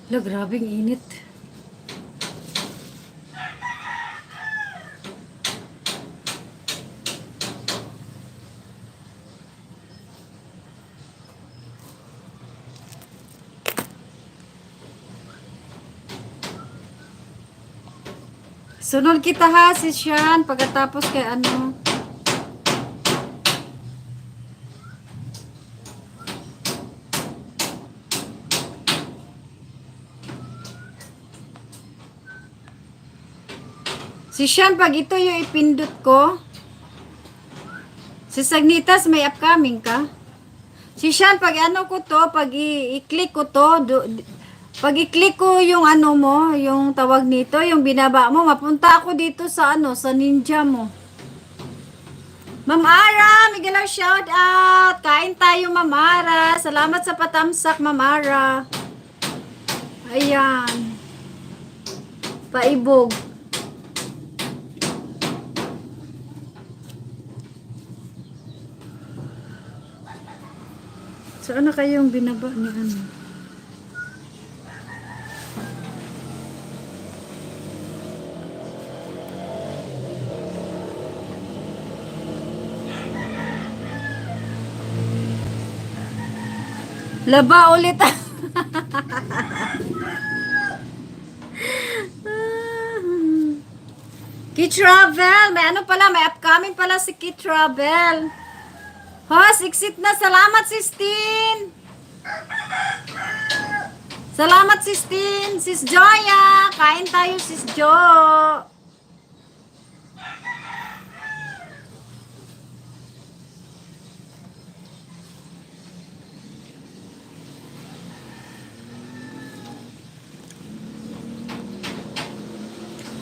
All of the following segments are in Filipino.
Hala, grabing init. Sunod kita ha, si Sean, pagkatapos kay ano. Si Sean, pag ito yung ipindot ko, si Sagnitas, may upcoming ka? Si Sean, pag ano ko to, pag i-click ko to, pag i-click ko yung ano mo, yung tawag nito, yung binaba mo, mapunta ako dito sa ano, sa ninja mo. Ma'am Ara, Miguel shout out. Kain tayo, Ma'am Ara. Salamat sa patamsak, Ma'am Ara. Ayan. Paibog. Saan na kayong binaba ni ano? Laba ulit. Kid Travel. May ano pala, may upcoming pala si Kid Travel. Host, exit na. Salamat, Sis Tin. Salamat, Sis Tin. Sis Joya. Kain tayo, Sis Jo.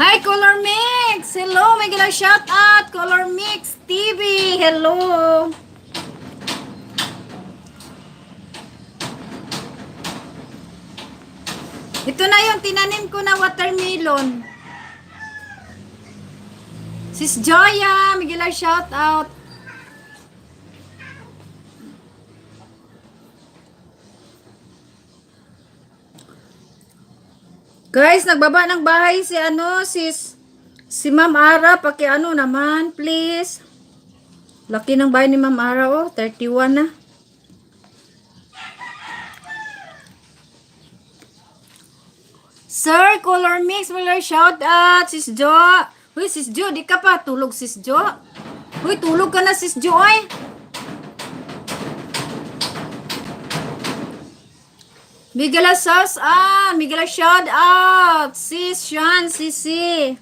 Hi, Color Mix! Hello, may gilang shout out! Color Mix TV! Hello! Ito na yung tinanim ko na watermelon. Sis Joya, may gilang shout out! Guys, nagbaba ng bahay si ano, si Ma'am Ara, paki ano naman, please. Laki ng bahay ni Ma'am Ara, oh, 31 na. Sir, Color Mix, wala shout out, Sis Jo. Uy, Sis Jo, di ka pa tulog, Sis Jo. Uy, tulog ka na, Sis Jo, ay. Migala sauce, Migala shout out, Sis Sean, Sisi.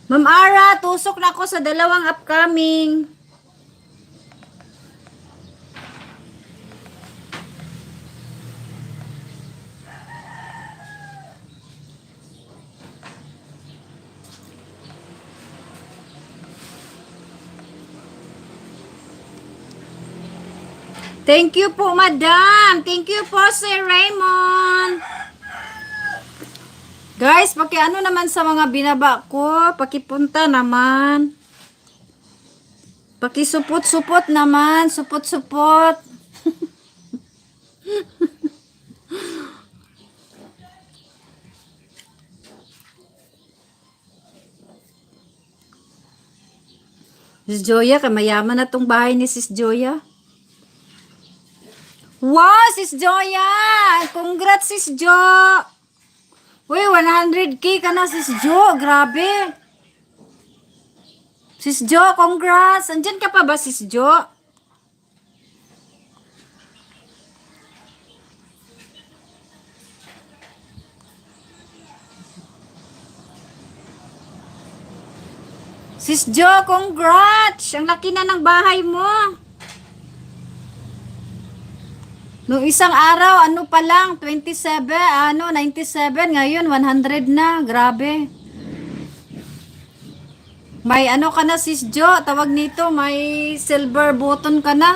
Ma'am Ara, tusok na ako sa dalawang upcoming. Thank you po, Madam. Thank you po, Sir Raymond. Guys, ano naman sa mga binaba ko, pakipunta naman. Pakisupot-supot naman, supot-supot. Sis Joya, mayaman na tong bahay ni Sis Joya. Wow, Sis Joya! Congrats, Sis Jo! Uy, 100k ka na, Sis Jo. Grabe. Sis Jo, congrats. Andyan ka pa ba, Sis Jo? Sis Jo, congrats. Ang laki na ng bahay mo. Nung isang araw, ano pa lang, 97, 97, ngayon 100 na, grabe. May ano ka na, Sis Jo, tawag nito, may silver button ka na.